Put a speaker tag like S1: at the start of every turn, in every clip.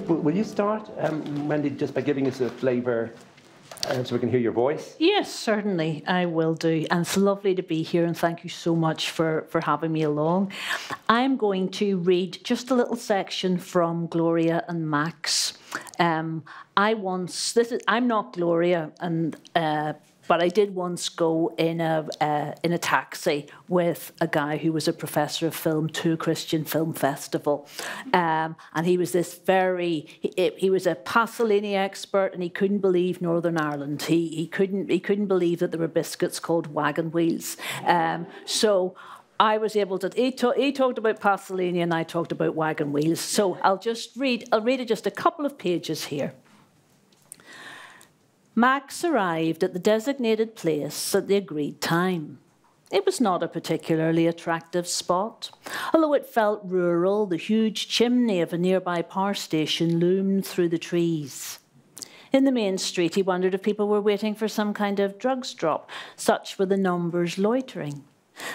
S1: Will you start, Wendy, just by giving us a flavour so we can hear your voice?
S2: Yes, certainly, I will do. And it's lovely to be here, and thank you so much for having me along. I'm going to read just a little section from Gloria and Max. I'm not Gloria, but I did once go in a taxi with a guy who was a professor of film to a Christian film festival, and he was this he was a Pasolini expert, and he couldn't believe Northern Ireland. He couldn't believe that there were biscuits called wagon wheels. So I was able to. He talked about Pasolini, and I talked about wagon wheels. So I'll read just a couple of pages here. Max arrived at the designated place at the agreed time. It was not a particularly attractive spot. Although it felt rural, the huge chimney of a nearby power station loomed through the trees. In the main street, he wondered if people were waiting for some kind of drugs drop. Such were the numbers loitering.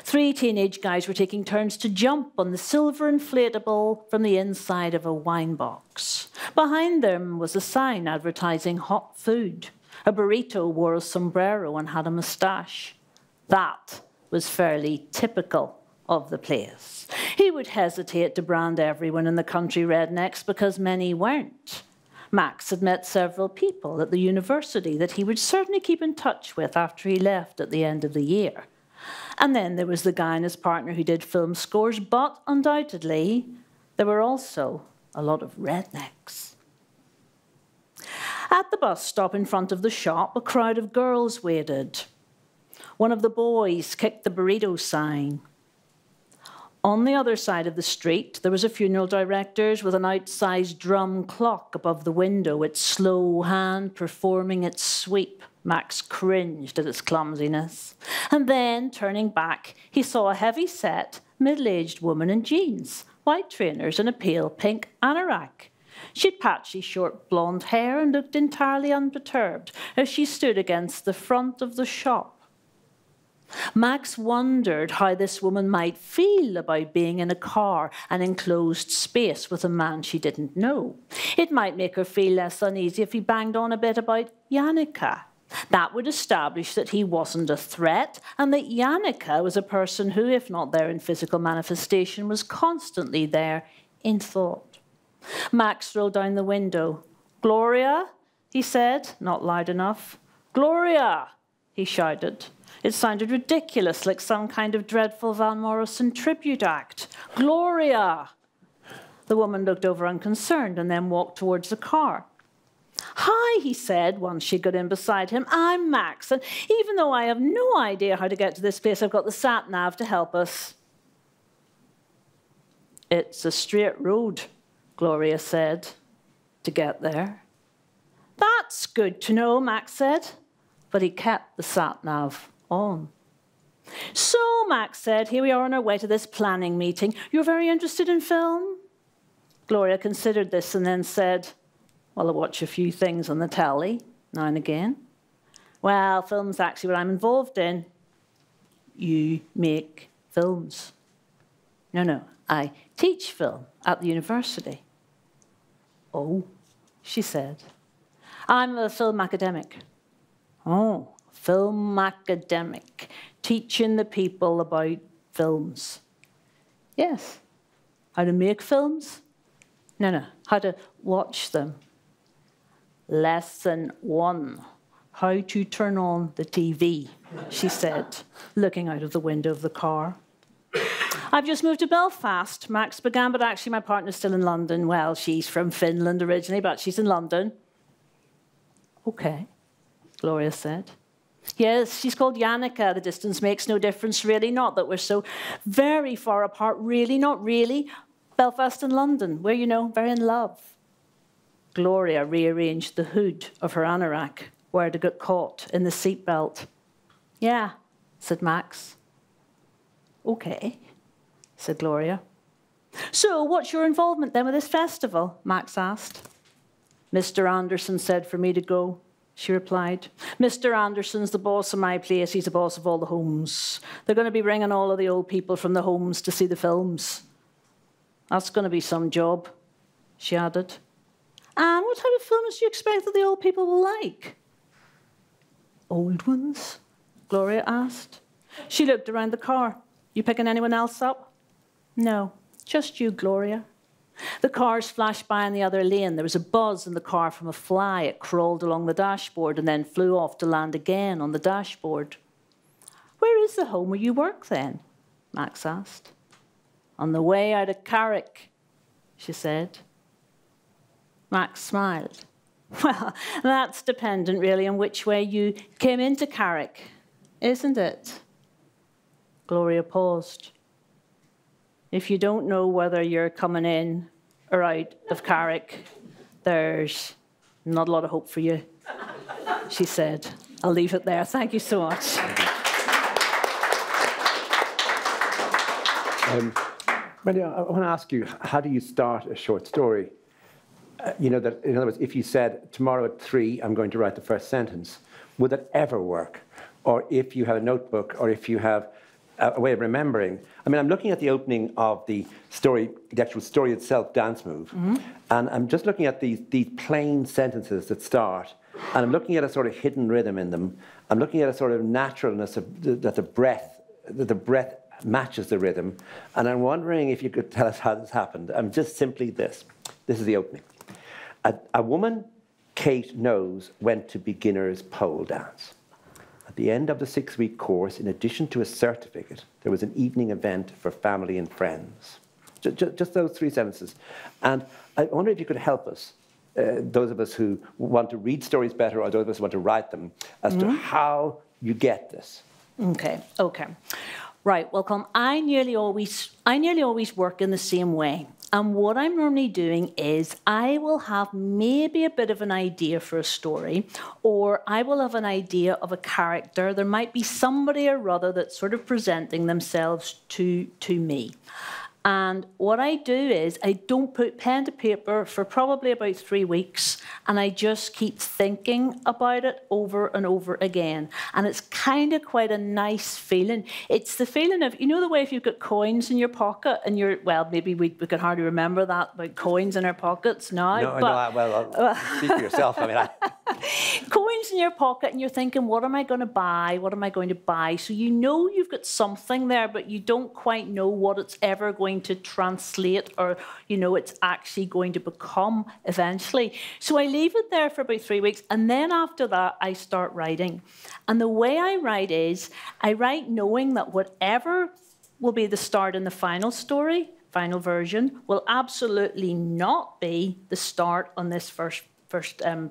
S2: 3 teenage guys were taking turns to jump on the silver inflatable from the inside of a wine box. Behind them was a sign advertising hot food. A burrito wore a sombrero and had a moustache. That was fairly typical of the place. He would hesitate to brand everyone in the country rednecks because many weren't. Max had met several people at the university that he would certainly keep in touch with after he left at the end of the year. And then there was the guy and his partner who did film scores, but undoubtedly there were also a lot of rednecks. At the bus stop in front of the shop, a crowd of girls waited. One of the boys kicked the burrito sign. On the other side of the street, there was a funeral director's with an outsized drum clock above the window, its slow hand performing its sweep. Max cringed at its clumsiness. And then, turning back, he saw a heavy-set, middle-aged woman in jeans, white trainers and a pale pink anorak. She had patchy, short blonde hair and looked entirely unperturbed as she stood against the front of the shop. Max wondered how this woman might feel about being in a car, an enclosed space with a man she didn't know. It might make her feel less uneasy if he banged on a bit about Yannicka. That would establish that he wasn't a threat and that Yannicka was a person who, if not there in physical manifestation, was constantly there in thought. Max rolled down the window. "Gloria," he said, not loud enough. "Gloria," he shouted. It sounded ridiculous, like some kind of dreadful Van Morrison tribute act. "Gloria!" The woman looked over unconcerned and then walked towards the car. "Hi," he said, once she got in beside him. "I'm Max, and even though I have no idea how to get to this place, I've got the sat-nav to help us." "It's a straight road," Gloria said, "to get there." "That's good to know," Max said, but he kept the sat-nav on. "So," Max said, "here we are on our way to this planning meeting. You're very interested in film?" Gloria considered this and then said, "Well, I watch a few things on the telly, now and again." "Well, film's actually what I'm involved in." "You make films?" No, I teach film at the university." "Oh," she said. "I'm a film academic." "Oh, film academic, teaching the people about films." "Yes." "How to make films?" No, how to watch them." "Lesson 1, how to turn on the TV," she said, looking out of the window of the car. "I've just moved to Belfast," Max began, "but actually my partner's still in London." "Well, she's from Finland originally, but she's in London." "Okay," Gloria said. "Yes, she's called Yannicka. The distance makes no difference, really. Not that we're so very far apart, really, not really. Belfast and London, we're, very in love." Gloria rearranged the hood of her anorak, where it got caught in the seatbelt. "Yeah," said Max. "Okay," said Gloria. "So what's your involvement then with this festival?" Max asked. "Mr. Anderson said for me to go," she replied. "Mr. Anderson's the boss of my place. He's the boss of all the homes. They're going to be bringing all of the old people from the homes to see the films." "That's going to be some job," she added. And what type of films do you expect that the old people will like? Old ones? Gloria asked. She looked around the car. You picking anyone else up? No, just you, Gloria. The cars flashed by in the other lane. There was a buzz in the car from a fly. It crawled along the dashboard and then flew off to land again on the dashboard. Where is the home where you work then? Max asked. On the way out of Carrick, she said. Max smiled. Well, that's dependent really on which way you came into Carrick, isn't it? Gloria paused. If you don't know whether you're coming in or out of Carrick, there's not a lot of hope for you, she said. I'll leave it there. Thank you so much.
S1: Wendy, I want to ask you, how do you start a short story? You know, that, in other words, if you said, tomorrow at 3, I'm going to write the first sentence, would that ever work? Or if you have a notebook, or if you have a way of remembering. I mean, I'm looking at the opening of the story, the actual story itself, Dance Move, and I'm just looking at these plain sentences that start, and I'm looking at a sort of hidden rhythm in them. I'm looking at a sort of naturalness of that the breath matches the rhythm, and I'm wondering if you could tell us how this happened. Just simply this. This is the opening. A woman Kate knows went to beginner's pole dance. At the end of the 6-week course, in addition to a certificate, there was an evening event for family and friends. Just those 3 sentences. And I wonder if you could help us, those of us who want to read stories better or those of us who want to write them, as to how you get this.
S2: Okay. Right, well, Colm, I nearly always work in the same way. And what I'm normally doing is I will have maybe a bit of an idea for a story, or I will have an idea of a character. There might be somebody or other that's sort of presenting themselves to me. And what I do is I don't put pen to paper for probably about 3 weeks, and I just keep thinking about it over and over again. And it's kind of quite a nice feeling. It's the feeling of, you know, the way if you've got coins in your pocket and you're, well, maybe we can hardly remember that about coins in our pockets now.
S1: No, well, speak for yourself. I mean,
S2: coins in your pocket and you're thinking, what am I going to buy? What am I going to buy? So you know you've got something there, but you don't quite know what it's ever going to translate or, you know, it's actually going to become eventually. So I leave it there for about 3 weeks, and then after that, I start writing. And the way I write is, I write knowing that whatever will be the start in the final story, final version, will absolutely not be the start on this first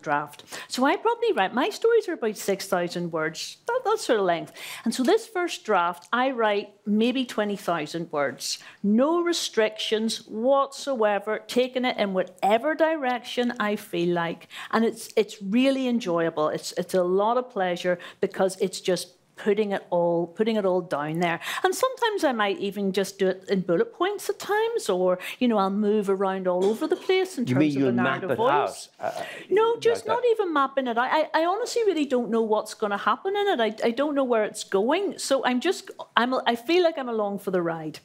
S2: draft. So I probably write, my stories are about 6,000 words, that sort of length. And so this first draft, I write maybe 20,000 words. No restrictions whatsoever, taking it in whatever direction I feel like. And it's really enjoyable. It's a lot of pleasure because it's just putting it all down there. And sometimes I might even just do it in bullet points at times, or, you know, I'll move around all over the place in terms of a narrative voice. No, just not even mapping it out. I honestly really don't know what's going to happen in it. I don't know where it's going. So I feel like I'm along for the ride.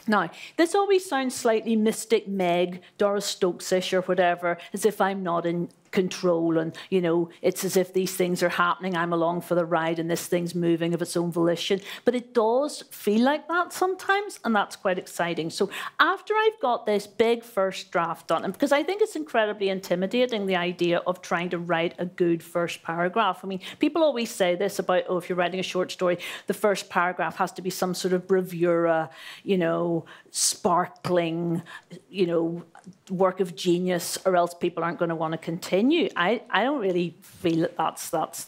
S2: Now, this always sounds slightly Mystic Meg, Doris Stokes-ish or whatever, as if I'm not in control and, you know, it's as if these things are happening, I'm along for the ride and this thing's moving of its own volition. But it does feel like that sometimes, and that's quite exciting. So after I've got this big first draft done, and because I think it's incredibly intimidating, the idea of trying to write a good first paragraph. I mean, people always say this about, oh, if you're writing a short story, the first paragraph has to be some sort of bravura, you know, sparkling, you know, work of genius, or else people aren't going to want to continue. I don't really feel that that's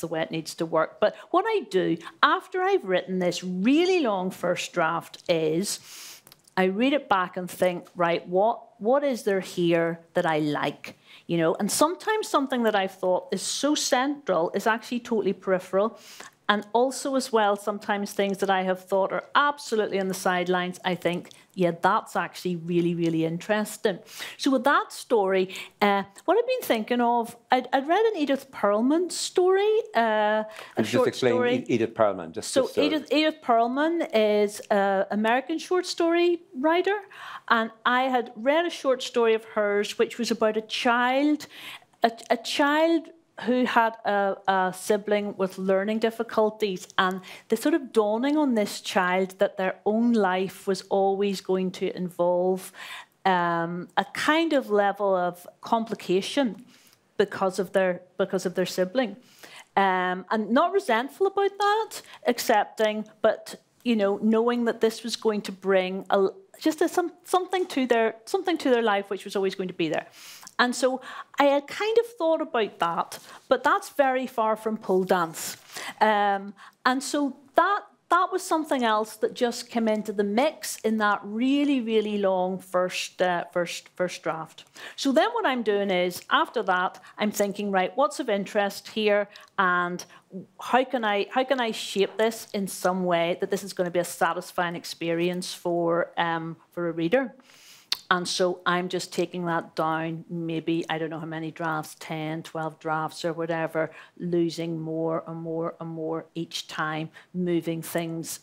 S2: the way it needs to work. But what I do after I've written this really long first draft is I read it back and think, right, what is there here that I like? You know, and sometimes something that I've thought is so central is actually totally peripheral. And also as well, sometimes things that I have thought are absolutely on the sidelines, I think, yeah, that's actually really, really interesting. So with that story, what I've been thinking of, I'd read an Edith Perlman story, a short story.
S1: Edith Perlman.
S2: Edith Perlman is an American short story writer, and I had read a short story of hers, which was about a child who had a sibling with learning difficulties, and the sort of dawning on this child that their own life was always going to involve a kind of level of complication because of their sibling, and not resentful about that, accepting, but knowing that this was going to bring something to their life which was always going to be there. And so I had kind of thought about that, but that's very far from pole dance. And so that was something else that just came into the mix in that really, really long first draft. So then what I'm doing is, after that, I'm thinking, right, what's of interest here, and how can I shape this in some way that this is going to be a satisfying experience for a reader. And so I'm just taking that down, maybe, I don't know how many drafts, 10, 12 drafts or whatever, losing more and more and more each time, moving things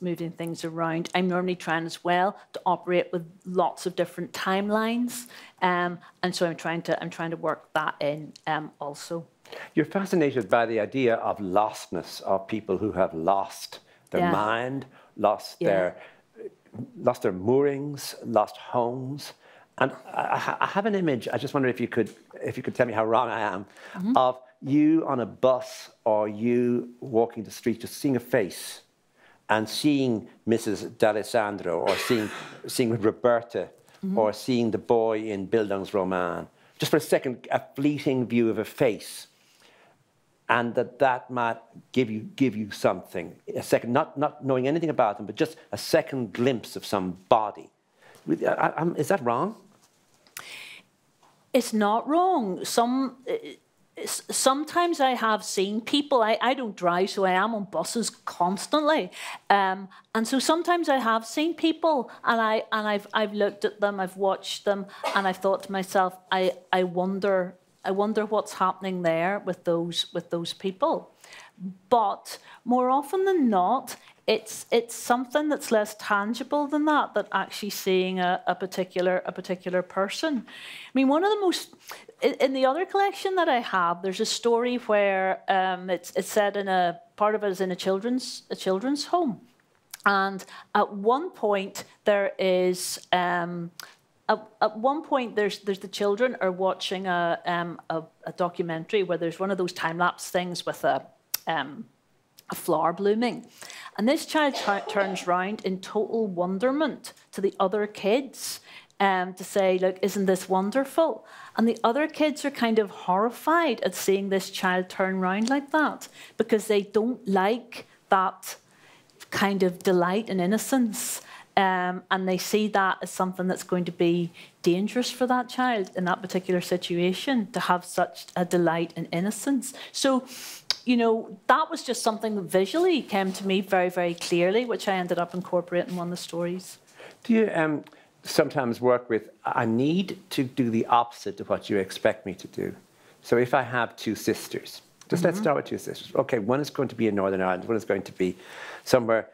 S2: around. I'm normally trying as well to operate with lots of different timelines. And so I'm trying to work that in also.
S1: You're fascinated by the idea of lostness, of people who have lost their mind, lost their moorings, lost homes. And I have an image. I just wonder if you could tell me how wrong I am, of you on a bus or you walking the street, just seeing a face, and seeing Mrs. D'Alessandro, or seeing Roberta, or seeing the boy in Bildungsroman. Just for a second, a fleeting view of a face, and that might give you something. A second, not knowing anything about them, but just a second glimpse of some body. Is that wrong?
S2: It's not wrong. Sometimes I have seen people. I don't drive, so I am on buses constantly, and so sometimes I have seen people, and I've looked at them, I've watched them, and I've thought to myself, I wonder what's happening there with those people. But more often than not, it's something that's less tangible than that actually seeing a particular person. I mean, one of the most, in the other collection that I have, there's a story where it's set in part of it is in a children's home, and at one point there is at one point there's the children are watching a documentary where there's one of those time-lapse things with a flower blooming. And this child turns round in total wonderment to the other kids to say, look, isn't this wonderful? And the other kids are kind of horrified at seeing this child turn round like that, because they don't like that kind of delight and innocence. And they see that as something that's going to be dangerous for that child in that particular situation, to have such a delight and innocence. So, that was just something that visually came to me very, very clearly, which I ended up incorporating in one of the stories.
S1: Do you sometimes work with, I need to do the opposite of what you expect me to do? So if I have two sisters, let's start with two sisters. Okay, one is going to be in Northern Ireland, one is going to be somewhere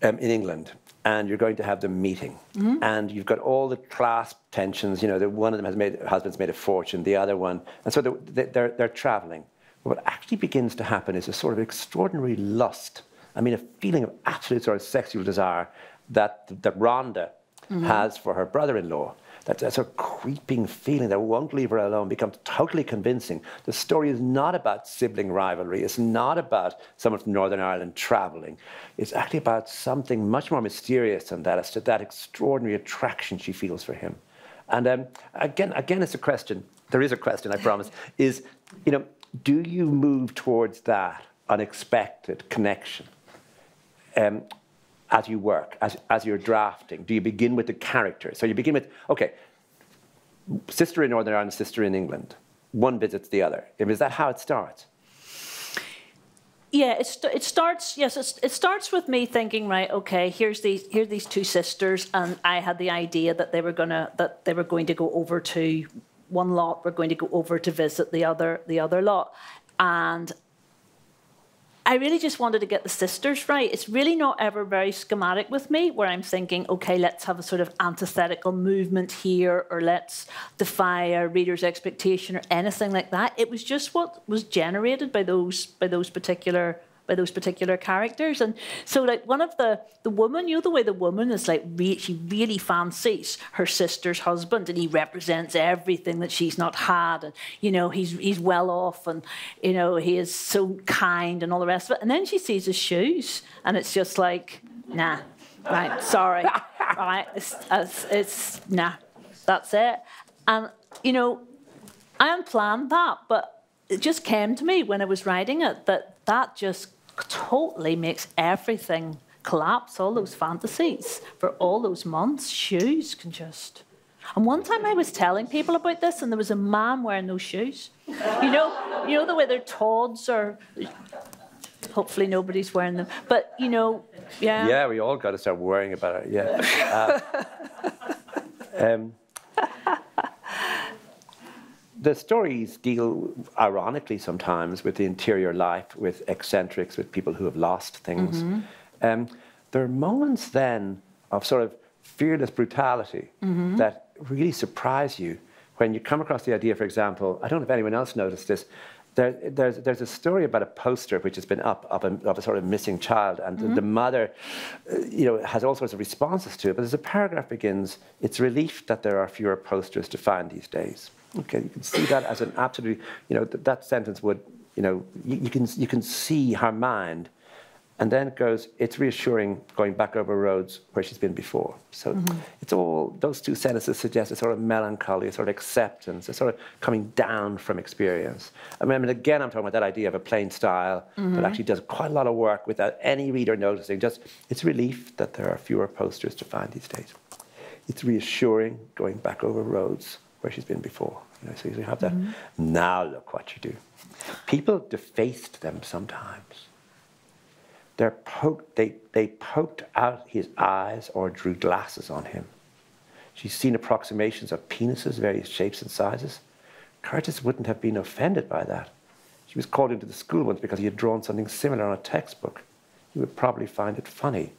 S1: in England, and you're going to have them meeting. And you've got all the class tensions, one of them husband's made a fortune, the other one, and so they're traveling. What actually begins to happen is a sort of extraordinary lust. I mean, a feeling of absolute sort of sexual desire that Rhonda has for her brother-in-law. That's a sort of creeping feeling that won't leave her alone, becomes totally convincing. The story is not about sibling rivalry. It's not about someone from Northern Ireland traveling. It's actually about something much more mysterious than that. It's to that extraordinary attraction she feels for him. And again, it's a question. There is a question, I promise, is, do you move towards that unexpected connection as you work, as you're drafting? Do you begin with the character? So you begin with, okay, sister in Northern Ireland, sister in England. One visits the other. Is that how it starts?
S2: Yeah, it starts. Yes, it starts with me thinking, right? Okay, here are these two sisters, and I had the idea that they were going to go over to one lot. We're going to go over to visit the other lot, and I really just wanted to get the sisters right. It's really not ever very schematic with me, where I'm thinking, okay, let's have a sort of antithetical movement here, or let's defy our reader's expectation, or anything like that. It was just what was generated by those particular characters. And so, like, one of the woman, you know, the way the woman is like, she really fancies her sister's husband, and he represents everything that she's not had, and, you know, he's well off, and, you know, he is so kind and all the rest of it. And then she sees his shoes, and it's just like, nah, right, sorry, right, it's nah, that's it. And, you know, I unplanned that, but it just came to me when I was writing it that just totally makes everything collapse. All those fantasies for all those months, shoes can just... And one time I was telling people about this, and there was a man wearing those shoes. You know the way they're Todds, or hopefully nobody's wearing them. But, you know, yeah.
S1: Yeah, we all got to start worrying about it, yeah. The stories deal, ironically sometimes, with the interior life, with eccentrics, with people who have lost things. Mm-hmm. There are moments then of sort of fearless brutality mm-hmm. that really surprise you when you come across the idea, for example, I don't know if anyone else noticed this, there's a story about a poster which has been up of a sort of missing child, and mm-hmm. the mother, you know, has all sorts of responses to it, but as the paragraph begins, it's relief that there are fewer posters to find these days. Okay, you can see that as an absolutely, you know, that sentence would, you know, you can see her mind, and then it goes, it's reassuring going back over roads where she's been before. So mm-hmm. it's all, those two sentences suggest a sort of melancholy, a sort of acceptance, a sort of coming down from experience. I mean, again, I'm talking about that idea of a plain style mm-hmm. that actually does quite a lot of work without any reader noticing. Just, it's relief that there are fewer posters to find these days. It's reassuring going back over roads where she's been before. You know, so you have that, mm-hmm. now look what you do. People defaced them sometimes. They poked out his eyes or drew glasses on him. She's seen approximations of penises, various shapes and sizes. Curtis wouldn't have been offended by that. She was called into the school once because he had drawn something similar on a textbook. He would probably find it funny.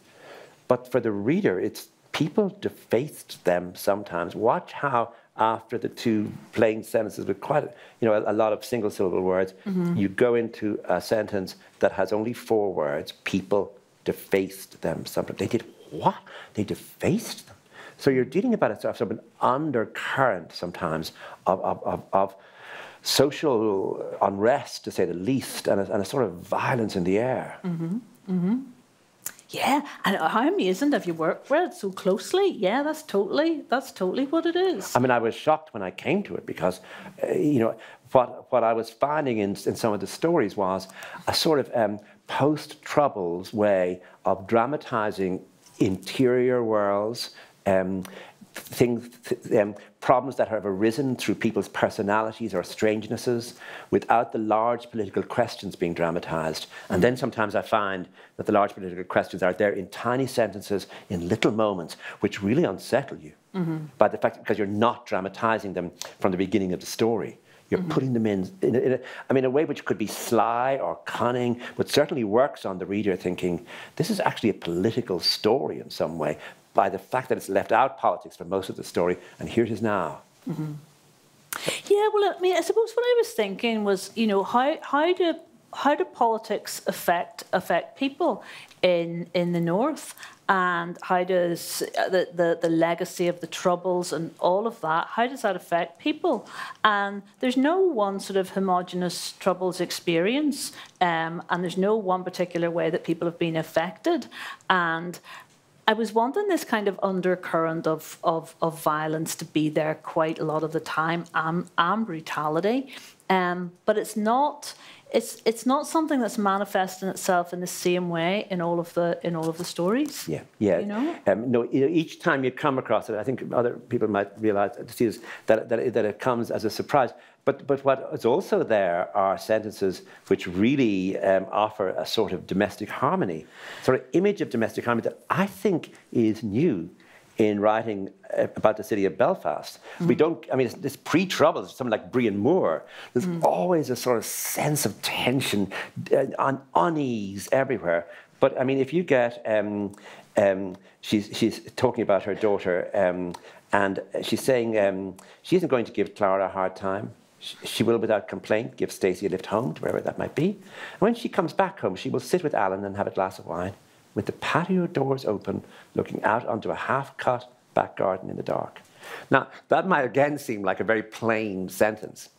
S1: But for the reader, it's people defaced them sometimes. Watch how after the two plain sentences with quite a lot of single syllable words, mm-hmm. you go into a sentence that has only 4 words. People defaced them. Sometimes they did what? They defaced them. So you're dealing about a sort of an undercurrent sometimes of social unrest, to say the least, and a sort of violence in the air.
S2: Mm-hmm. Mm-hmm. Yeah, and how amazing have you worked with it so closely? Yeah, that's totally what it is.
S1: I mean, I was shocked when I came to it because, what I was finding in some of the stories was a sort of post-Troubles way of dramatizing interior worlds, problems that have arisen through people's personalities or strangenesses without the large political questions being dramatized. And then sometimes I find that the large political questions are there in tiny sentences, in little moments, which really unsettle you mm-hmm. by the fact, because you're not dramatizing them from the beginning of the story. You're mm-hmm. putting them in a way which could be sly or cunning, but certainly works on the reader thinking, this is actually a political story in some way, by the fact that it's left out politics for most of the story, and here it is now.
S2: Mm-hmm. Yeah, well, I mean, I suppose what I was thinking was, you know, how do politics affect people in the North, and how does the legacy of the Troubles and all of that, how does that affect people? And there's no one sort of homogenous Troubles experience, and there's no one particular way that people have been affected, and I was wanting this kind of undercurrent of violence to be there quite a lot of the time, and brutality, but it's not it's not something that's manifesting itself in the same way in all of the stories.
S1: Yeah, yeah.
S2: You know?
S1: No, each time you come across it, I think other people might realize that it comes as a surprise. But what is also there are sentences which really offer a sort of domestic harmony, sort of image of domestic harmony that I think is new in writing about the city of Belfast. We don't, I mean, it's pre-Troubles, something like Brian Moore. There's always a sort of sense of tension, unease everywhere. But I mean, if you get, she's talking about her daughter, and she's saying she isn't going to give Clara a hard time. She will, without complaint, give Stacey a lift home, to wherever that might be. And when she comes back home, she will sit with Alan and have a glass of wine, with the patio doors open, looking out onto a half-cut back garden in the dark. Now, that might again seem like a very plain sentence,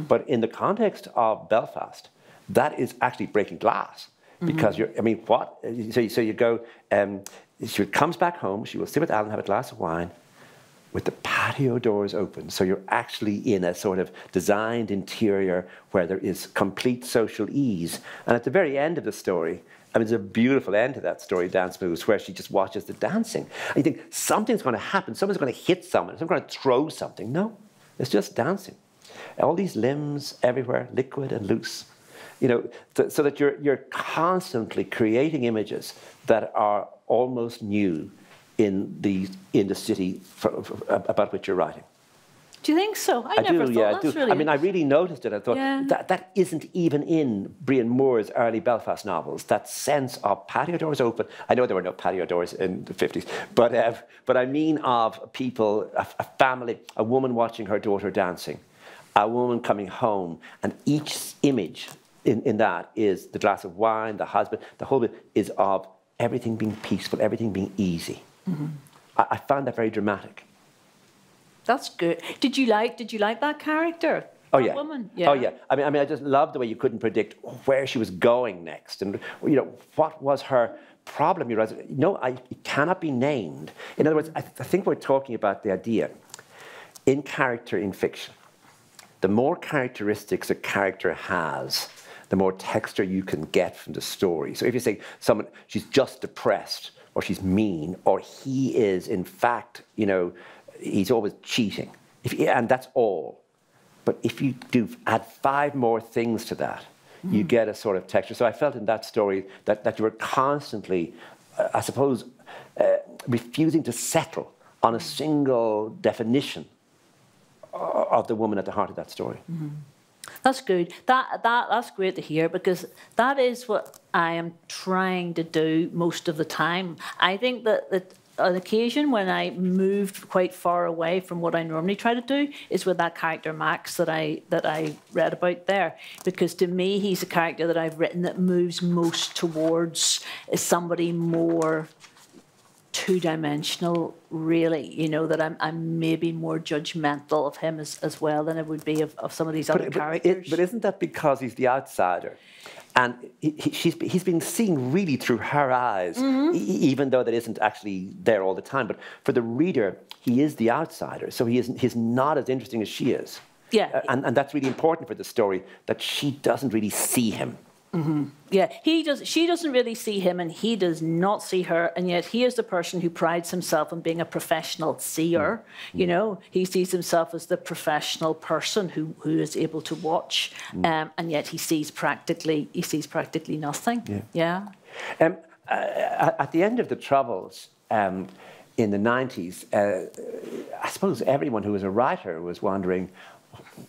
S1: but in the context of Belfast, that is actually breaking glass. Because you're, I mean, what? So you go, she comes back home, she will sit with Alan, have a glass of wine, with the patio doors open. So you're actually in a sort of designed interior where there is complete social ease. And at the very end of the story, I mean, there's a beautiful end to that story, Dance Moves, where she just watches the dancing. And you think, something's going to happen. Someone's going to hit someone. Someone's going to throw something. No, it's just dancing. All these limbs everywhere, liquid and loose. You know, so that you're constantly creating images that are almost new in the city about which you're writing. Do you think so? I never thought that's really. I mean, I really noticed it. I thought that isn't even in Brian Moore's early Belfast novels. That sense of patio doors open. I know there were no patio doors in the 50s, but I mean of people, a family, a woman watching her daughter dancing, a woman coming home, and each image in that is the glass of wine, the husband, the whole bit is of everything being peaceful, everything being easy. I found that very dramatic. That's good. Did you like that character? Oh yeah. Woman? Yeah. Oh yeah. I mean, I just loved the way you couldn't predict where she was going next, and you know what was her problem. You realize, no, it cannot be named. In other words, I think we're talking about the idea in character in fiction. The more characteristics a character has, the more texture you can get from the story. So if you say someone, she's just depressed, or she's mean, or he is in fact, you know, he's always cheating, and that's all. But if you do add 5 more things to that, you get a sort of texture. So I felt in that story that you were constantly, I suppose, refusing to settle on a single definition of the woman at the heart of that story. That's good. That's great to hear, because that is what I am trying to do most of the time. I think that on occasion when I moved quite far away from what I normally try to do is with that character Max that I read about there, because to me he's a character that I've written that moves most towards somebody more two-dimensional, really, you know, that I'm maybe more judgmental of him as well than I would be of some of these other characters. But isn't that because he's the outsider? And he's been seen really through her eyes, even though that isn't actually there all the time. But for the reader, he is the outsider, so he's not as interesting as she is. Yeah. And that's really important for the story, that she doesn't really see him. Yeah, she doesn't really see him, and he does not see her, and yet he is the person who prides himself on being a professional seer. You know, he sees himself as the professional person who is able to watch, and yet he sees practically nothing. Yeah. At the end of the Troubles, in the 90s, I suppose everyone who was a writer was wondering,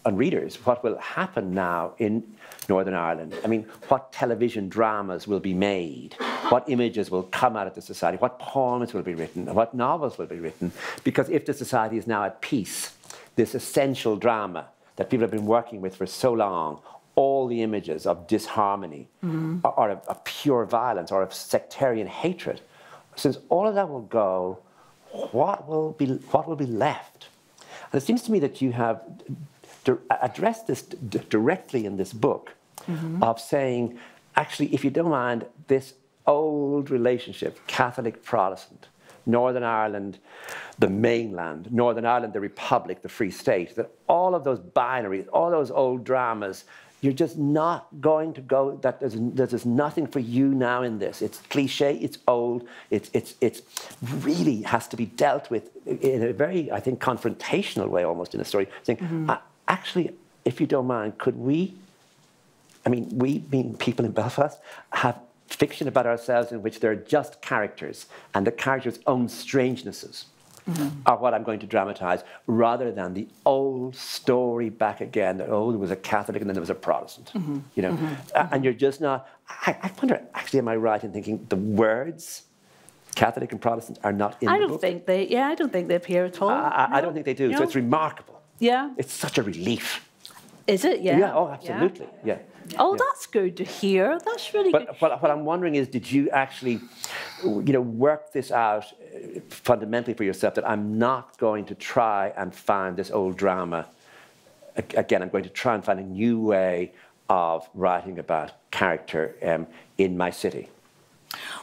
S1: and readers, what will happen now in Northern Ireland? I mean, what television dramas will be made? What images will come out of the society? What poems will be written? What novels will be written? Because if the society is now at peace, this essential drama that people have been working with for so long, all the images of disharmony or of pure violence or of sectarian hatred, since all of that will go, what will be left? And it seems to me that you have addressed this directly in this book, of saying, actually, if you don't mind, this old relationship, Catholic, Protestant, Northern Ireland, the mainland, Northern Ireland, the Republic, the Free State, that all of those binaries, all those old dramas, you're just not going to go, that there's nothing for you now in this. It's cliche, it's old, it's really has to be dealt with in a very, I think, confrontational way almost in a story. Saying, actually, if you don't mind, could we, I mean, we being people in Belfast, have fiction about ourselves in which there are just characters, and the characters' own strangenesses are what I'm going to dramatise, rather than the old story back again, that, oh, there was a Catholic and then there was a Protestant, you know. And you're just not, I wonder, actually, am I right in thinking the words Catholic and Protestant are not in the book?
S2: I don't think they appear at all.
S1: I don't think they do, so it's remarkable.
S2: Yeah.
S1: It's such a relief.
S2: Is it? Yeah.
S1: Yeah, oh, absolutely, yeah.
S2: Oh, that's good to hear. That's really good.
S1: But what I'm wondering is, did you actually, you know, work this out fundamentally for yourself, that I'm not going to try and find this old drama again? I'm going to try and find a new way of writing about character in my city.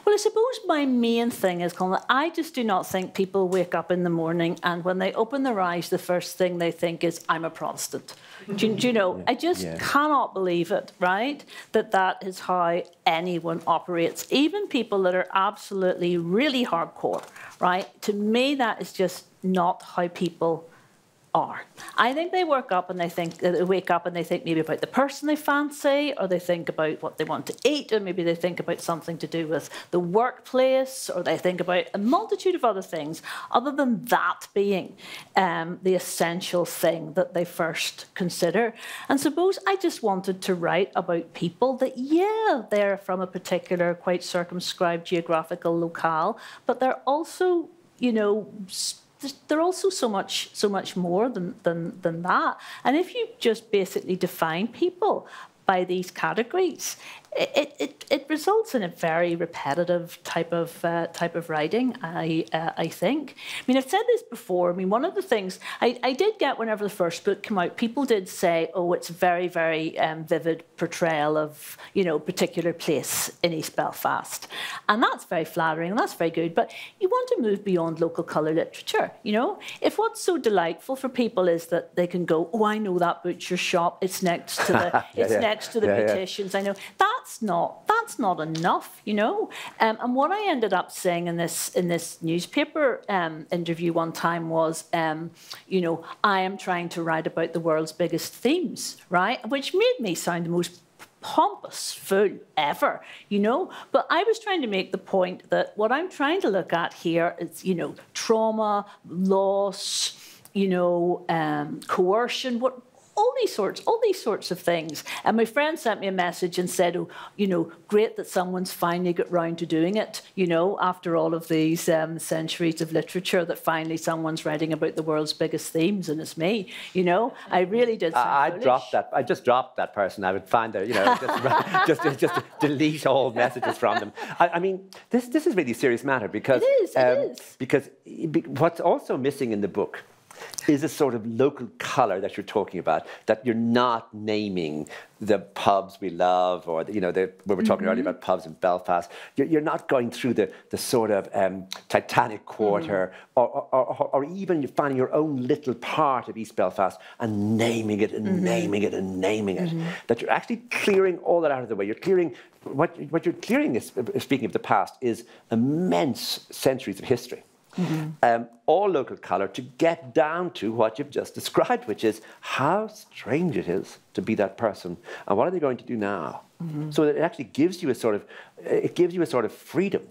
S2: Well, I suppose my main thing is, Colm, I just do not think people wake up in the morning and when they open their eyes, the first thing they think is, I'm a Protestant. Do you know, I just cannot believe it, right? That is how anyone operates. Even people that are absolutely really hardcore, right? To me, that is just not how people are. I think they wake up and they think maybe about the person they fancy, or they think about what they want to eat, or maybe they think about something to do with the workplace, or they think about a multitude of other things, other than that being the essential thing that they first consider. And suppose I just wanted to write about people that, yeah, they're from a particular, quite circumscribed geographical locale, but they're also, you know, they're also so much more than that. And if you just basically define people by these categories, it results in a very repetitive type of writing, I think. I mean, I've said this before. I mean, one of the things I did get whenever the first book came out, people did say, oh, it's a very, very vivid portrayal of, you know, a particular place in East Belfast. And that's very flattering, and that's very good. But you want to move beyond local colour literature, you know? If what's so delightful for people is that they can go, oh, I know that butcher shop, it's next to the, next to the beauticians, I know. That's not enough, you know. And what I ended up saying in this newspaper interview one time was, you know, I am trying to write about the world's biggest themes, right? Which made me sound the most pompous fool ever, you know. But I was trying to make the point that what I'm trying to look at here is, you know, trauma, loss, you know, coercion, all these sorts of things. And my friend sent me a message and said, oh, you know, great that someone's finally got round to doing it, you know, after all of these centuries of literature, that finally someone's writing about the world's biggest themes, and it's me, you know. I really did sound foolish.
S1: I just dropped that person. I would find that, you know, just delete all messages from them. I mean, this is really a serious matter, because
S2: it is.
S1: Because what's also missing in the book is a sort of local colour that you're talking about, that you're not naming the pubs we love, or the, you know, we were talking earlier about pubs in Belfast. You're not going through the sort of Titanic Quarter, or even you're finding your own little part of East Belfast and naming it and naming it and naming it. That you're actually clearing all that out of the way. You're clearing, what you're clearing is, speaking of the past, is immense centuries of history. All local colour, to get down to what you've just described, which is how strange it is to be that person, and what are they going to do now? So that it actually gives you a sort of freedom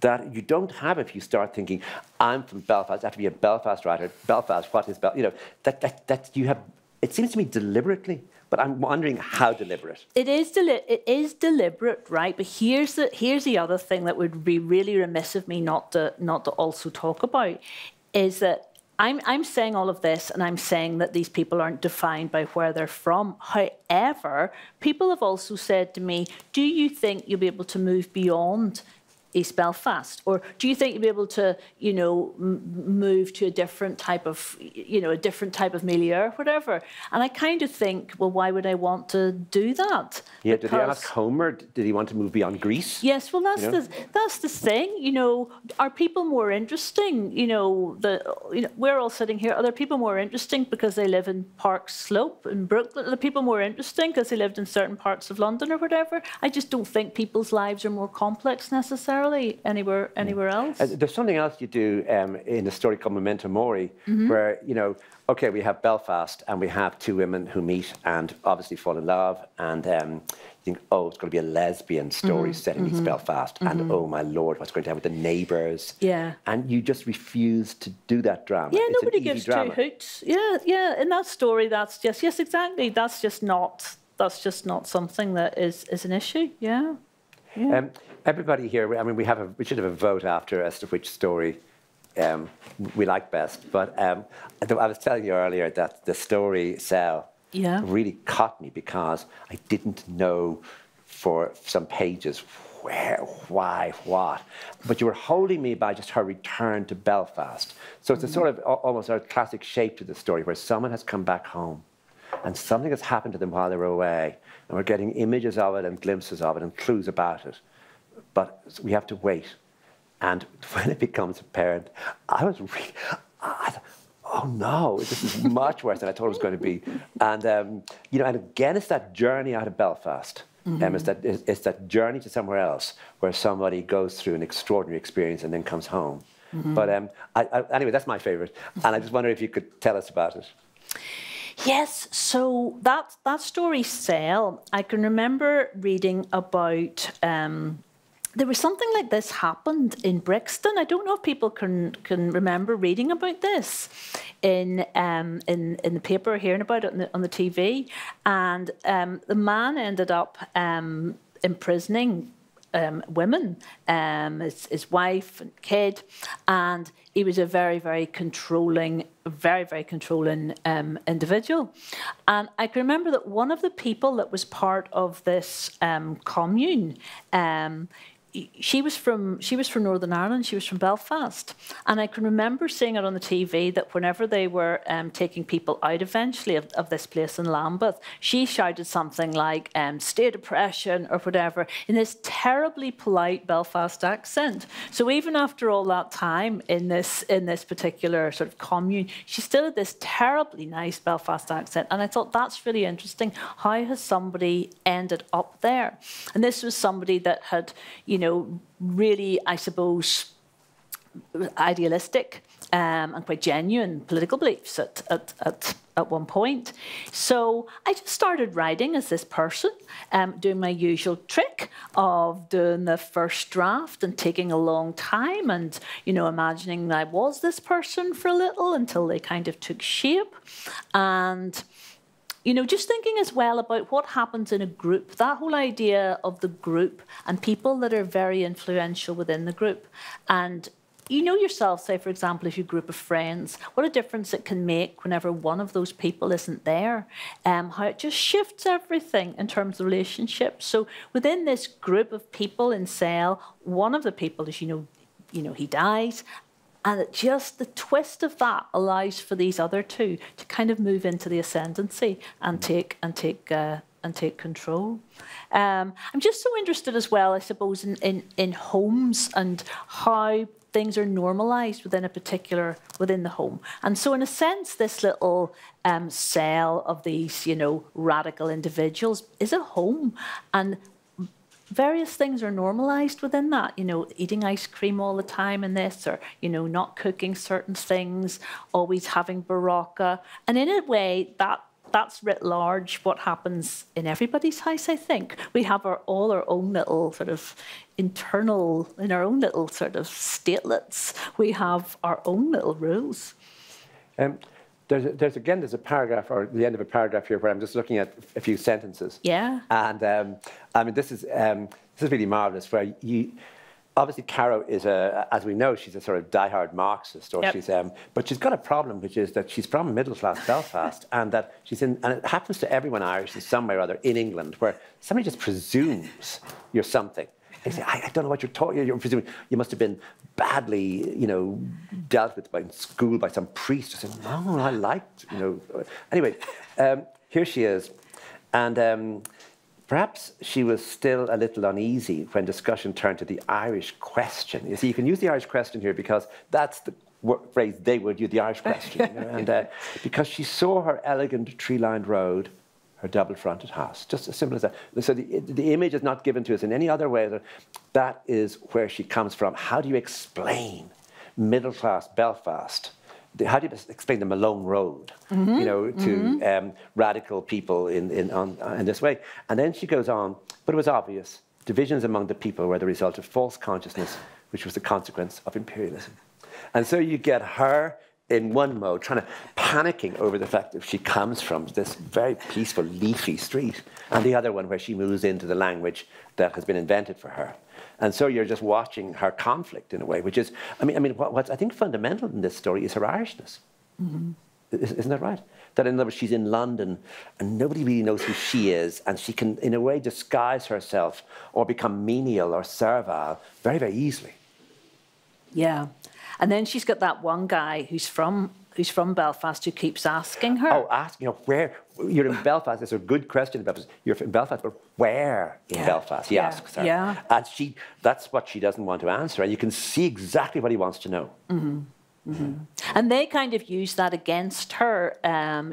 S1: that you don't have if you start thinking, I'm from Belfast, I have to be a Belfast writer. Belfast, what is Belfast? You know, that you have. It seems to me deliberately. But I'm wondering how deliberate. It
S2: is deliberate, right? But here's the other thing that would be really remiss of me not to also talk about, is that I'm saying all of this, and I'm saying that these people aren't defined by where they're from. However, people have also said to me, do you think you'll be able to move beyond East Belfast? Or do you think you'll be able to, you know, move to a different type of, you know, a different type of milieu or whatever? And I kind of think, well, why would I want to do that?
S1: Yeah, did he ask Homer, did he want to move beyond Greece?
S2: Yes, well, that's,
S1: you know?
S2: that's the thing, you know, are people more interesting? You know, we're all sitting here, are there people more interesting because they live in Park Slope in Brooklyn? Are there people more interesting because they lived in certain parts of London or whatever? I just don't think people's lives are more complex necessarily anywhere else.
S1: There's something else you do in a story called Memento Mori, where, you know, okay, we have Belfast and we have two women who meet and obviously fall in love, and you think, oh, it's going to be a lesbian story set in East Belfast, and oh my Lord, what's going to happen with the neighbours? Yeah. And you just refuse to do that drama.
S2: Yeah,
S1: it's
S2: nobody gives two hoots. Yeah, yeah. In that story, that's just, yes, exactly. That's just not something that is an issue. Yeah. Yeah.
S1: Everybody here, I mean, we should have a vote after as to which story we like best. But I was telling you earlier that the story Cell really caught me because I didn't know for some pages where, why, what. But you were holding me by just her return to Belfast. So it's a sort of almost a classic shape to the story where someone has come back home and something has happened to them while they were away. And we're getting images of it and glimpses of it and clues about it. But we have to wait. And when it becomes apparent, I thought, oh no, this is much worse than I thought it was going to be. And, you know, and again, it's that journey out of Belfast. It's that journey to somewhere else where somebody goes through an extraordinary experience and then comes home. But anyway, that's my favourite. And I just wonder if you could tell us about it.
S2: Yes, so that story, Cell, I can remember reading about... there was something like this happened in Brixton. I don't know if people can remember reading about this in the paper, hearing about it on the TV. And the man ended up imprisoning women, his wife and kid, and he was a very, very controlling individual. And I can remember that one of the people that was part of this commune, she was from Northern Ireland. She was from Belfast, and I can remember seeing it on the TV that whenever they were taking people out eventually of this place in Lambeth, she shouted something like "state oppression" or whatever in this terribly polite Belfast accent. So even after all that time in this particular sort of commune, she still had this terribly nice Belfast accent, and I thought that's really interesting. How has somebody ended up there? And this was somebody that had, you know, really, I suppose, idealistic and quite genuine political beliefs at one point. So I just started writing as this person, doing my usual trick of doing the first draft and taking a long time and, you know, imagining that I was this person for a little until they kind of took shape. And you know, just thinking as well about what happens in a group, that whole idea of the group and people that are very influential within the group. And you know yourself, say, for example, if you're a group of friends, what a difference it can make whenever one of those people isn't there, how it just shifts everything in terms of relationships. So within this group of people in Cell, one of the people, as you know, he dies. And just the twist of that allows for these other two to kind of move into the ascendancy and take control. I'm just so interested as well, I suppose, in homes and how things are normalised within the home. And so in a sense, this little cell of these, you know, radical individuals is a home. And various things are normalised within that, you know, eating ice cream all the time in this, or, you know, not cooking certain things, always having baraka. And in a way, that's writ large what happens in everybody's house, I think. We have all our own little sort of internal, in our own little sort of statelets, we have our own little rules.
S1: There's a paragraph, or the end of a paragraph here, where I'm just looking at a few sentences.
S2: Yeah.
S1: And I mean, this is really marvelous. Where obviously Caro is as we know, she's a sort of diehard Marxist, or she's but she's got a problem, which is that she's from middle-class Belfast, and that and it happens to everyone Irish in some way or other in England, where somebody just presumes you're something. And you say, I don't know what you're talking. You're presuming you must have been badly, dealt with by school by some priest. I said, no, I liked, Anyway, here she is, and perhaps she was still a little uneasy when discussion turned to the Irish question. You see, you can use the Irish question here because that's the phrase they would use, the Irish question. And because she saw her elegant tree-lined road, her double-fronted house, just as simple as that. So the image is not given to us in any other way. That is where she comes from. How do you explain middle-class Belfast? How do you explain the Malone Road, to radical people in this way? And then she goes on, but it was obvious. Divisions among the people were the result of false consciousness, which was the consequence of imperialism. And so you get her in one mode, panicking over the fact that she comes from this very peaceful, leafy street, and the other one where she moves into the language that has been invented for her. And so you're just watching her conflict in a way, which is, what's I think fundamental in this story is her Irishness. Isn't that right? That in other words, she's in London and nobody really knows who she is, and she can, in a way, disguise herself or become menial or servile very, very easily.
S2: Yeah. And then she's got that one guy who's from Belfast who keeps asking her.
S1: Oh, asking her where you're in Belfast. It's a good question about Belfast. You're in Belfast, but where in Belfast? He asks her.
S2: Yeah.
S1: And that's what she doesn't want to answer. And you can see exactly what he wants to know.
S2: And they kind of use that against her.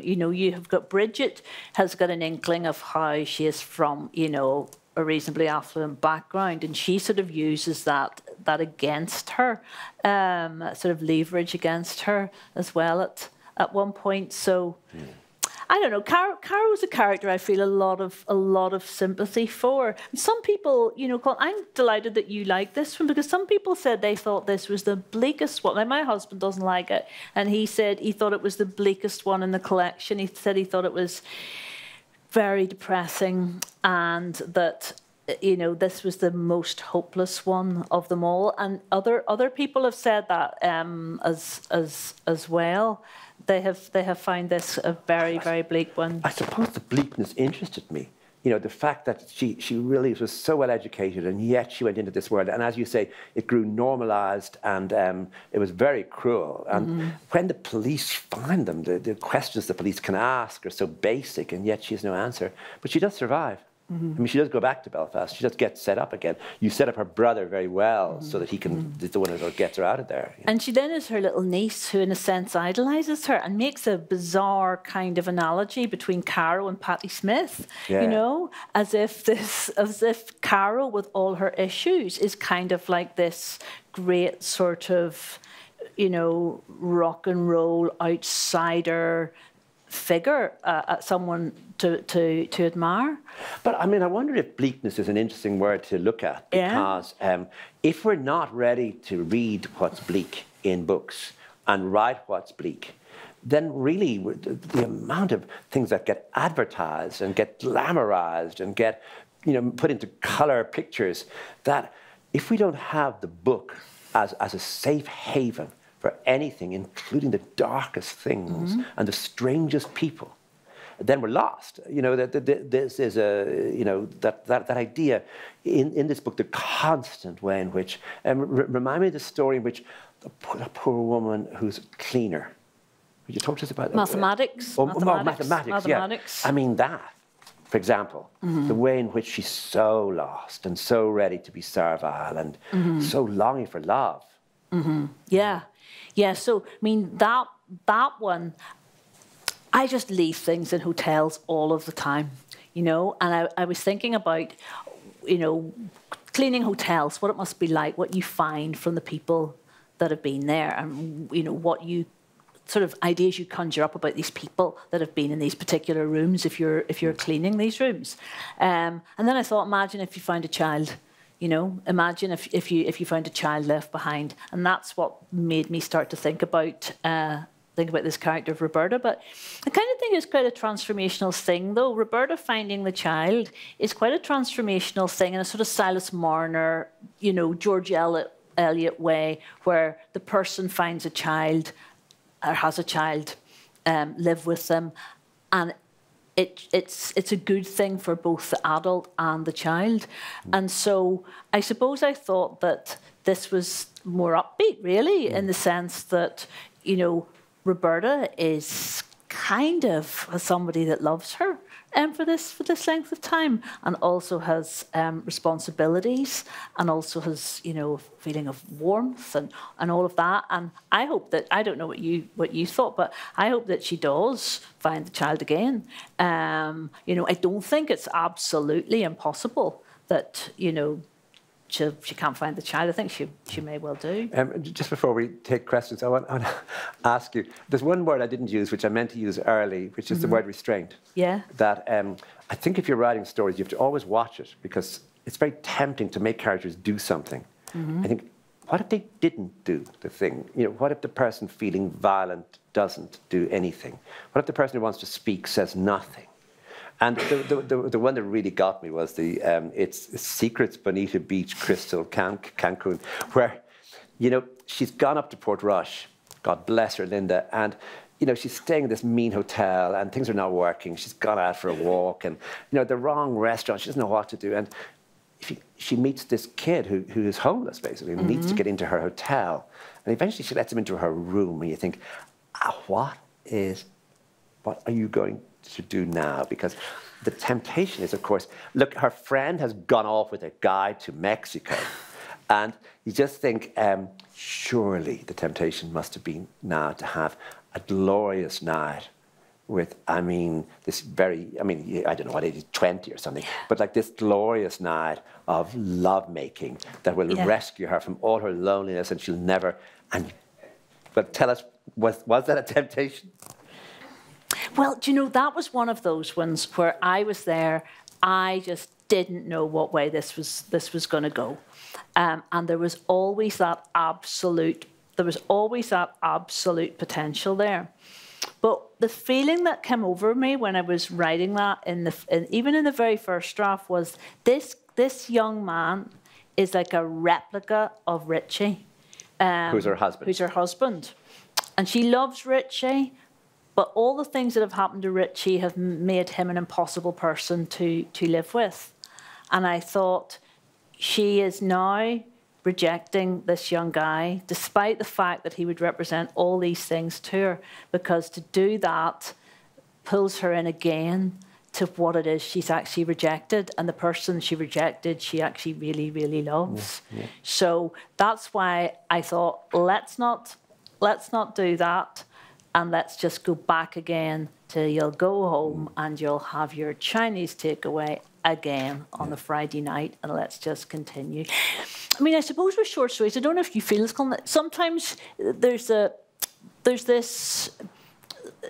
S2: You have got Bridget has got an inkling of how she is from, a reasonably affluent background, and she sort of uses that against her, sort of leverage against her as well at one point. So I don't know. Caro's a character I feel a lot of sympathy for. Some people, I'm delighted that you like this one, because some people said they thought this was the bleakest one. Like, my husband doesn't like it, and he said he thought it was the bleakest one in the collection. He said he thought it was very depressing, and that this was the most hopeless one of them all. And other people have said that as well. They have found this a very, very bleak one.
S1: I suppose the bleakness interested me. The fact that she really was so well educated, and yet she went into this world. And as you say, it grew normalized, and it was very cruel. And when the police find them, the questions the police can ask are so basic, and yet she has no answer. But she does survive. She does go back to Belfast. She does get set up again. You set up her brother very well so that he is the one who gets her out of there.
S2: And she then is her little niece who, in a sense, idolises her and makes a bizarre kind of analogy between Caro and Patti Smith. As if Caro, with all her issues, is kind of like this great sort of, rock and roll outsider figure, someone to admire.
S1: But I wonder if bleakness is an interesting word to look at, because if we're not ready to read what's bleak in books and write what's bleak, then really the amount of things that get advertised and get glamorized and get put into color pictures, that if we don't have the book as a safe haven for anything, including the darkest things and the strangest people, then we're lost. This is that idea in this book, the constant way in which, remind me of the story in which a poor woman who's a cleaner. Would you talk to us about
S2: mathematics?
S1: Mathematics. Yeah. That, for example, the way in which she's so lost and so ready to be servile and so longing for love.
S2: Yeah, so, that one, I just leave things in hotels all of the time, and I was thinking about, cleaning hotels, what it must be like, what you find from the people that have been there, and, what you, sort of ideas you conjure up about these people that have been in these particular rooms if you're cleaning these rooms. And then I thought, imagine if you found a child. Imagine if you found a child left behind, and that's what made me start to think about this character of Roberta. But I kind of think it's quite a transformational thing, though. Roberta finding the child is quite a transformational thing in a sort of Silas Marner, George Eliot way, where the person finds a child or has a child, live with them, and it's a good thing for both the adult and the child. And so I suppose I thought that this was more upbeat, really, in the sense that, you know, Roberta is kind of somebody that loves her for this length of time, and also has responsibilities, and also has, you know, a feeling of warmth and all of that. And I hope that, I don't know what you thought, but I hope that she does find the child again. You know, I don't think it's absolutely impossible that, you know, she can't find the child. I think she may well do.
S1: Just before we take questions, I want to ask you, there's one word I didn't use, which I meant to use early, which is the word restraint.
S2: Yeah.
S1: That I think if you're writing stories, you have to always watch it, because it's very tempting to make characters do something. I think, what if they didn't do the thing? You know, what if the person feeling violent doesn't do anything? What if the person who wants to speak says nothing? And the one that really got me was it's Secrets Beneath a Beach Crystal, Cancun, where, you know, she's gone up to Portrush, God bless her, Linda, and, you know, she's staying in this mean hotel and things are not working. She's gone out for a walk and, you know, the wrong restaurant, she doesn't know what to do. And she meets this kid who is homeless, basically, and needs to get into her hotel. And eventually she lets him into her room, and you think, what are you going to do now? Because the temptation is, of course, look, her friend has gone off with a guy to Mexico, and you just think, surely the temptation must have been now to have a glorious night with, I mean, this very, I mean, I don't know what age, 20 or something, but like this glorious night of lovemaking that will rescue her from all her loneliness, and she'll never, but tell us, was that a temptation?
S2: Well, do you know, that was one of those ones where I was there, I just didn't know what way this was going to go. And there was always that absolute potential there. But the feeling that came over me when I was writing that, even in the very first draft, was this young man is like a replica of Richie.
S1: Who's her husband.
S2: Who's her husband. And she loves Richie, but all the things that have happened to Richie have made him an impossible person to live with. And I thought, she is now rejecting this young guy, despite the fact that he would represent all these things to her, because to do that pulls her in again to what it is she's actually rejected, and the person she rejected, she actually really, really loves. Yeah. So that's why I thought, let's not do that. And let's just go back again to, you'll go home and you'll have your Chinese takeaway again on a Friday night, and let's just continue. I mean, I suppose with short stories, I don't know if you feel this, sometimes there's this,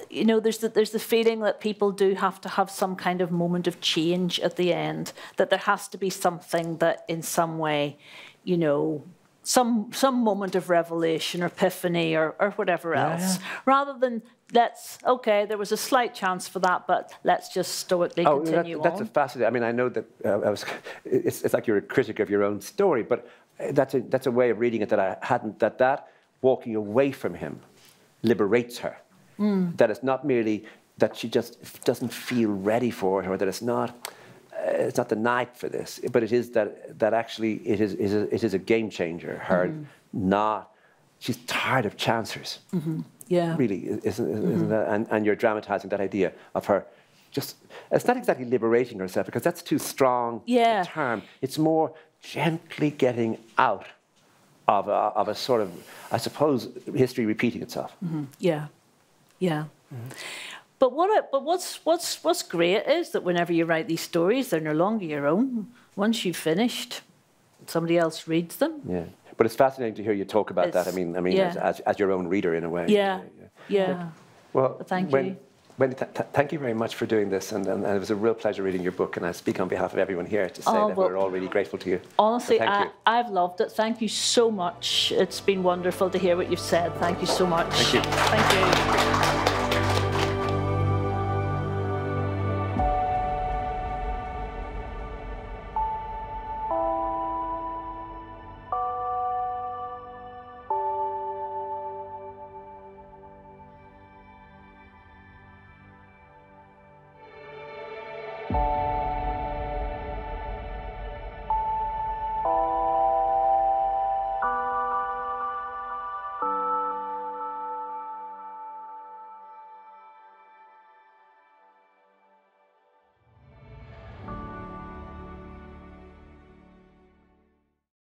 S2: you know, there's the feeling that people do have to have some kind of moment of change at the end, that there has to be something that in some way, you know, some moment of revelation or epiphany or whatever else, rather than okay, there was a slight chance for that, but let's just stoically continue on.
S1: That's a fascinating. I mean, I know that it's like you're a critic of your own story, but that's a way of reading it that I hadn't. That walking away from him liberates her. That it's not merely that she just doesn't feel ready for it, or that it's not the night for this, but it is that actually it is a game changer. Her she's tired of chancers. Yeah, really, isn't that? And you're dramatizing that idea of her just. It's not exactly liberating herself, because that's too strong a term. It's more gently getting out of a sort of, I suppose, history repeating itself.
S2: Yeah. But what's great is that whenever you write these stories, they're no longer your own. Once you've finished, somebody else reads them. Yeah,
S1: but it's fascinating to hear you talk about that. I mean, as your own reader in a way.
S2: Yeah.
S1: Well,
S2: thank you.
S1: Wendy, thank you very much for doing this, and it was a real pleasure reading your book, and I speak on behalf of everyone here to say that we're all really grateful to you.
S2: Honestly, I've loved it. Thank you so much. It's been wonderful to hear what you've said. Thank you so much.
S1: Thank you.
S2: Thank you.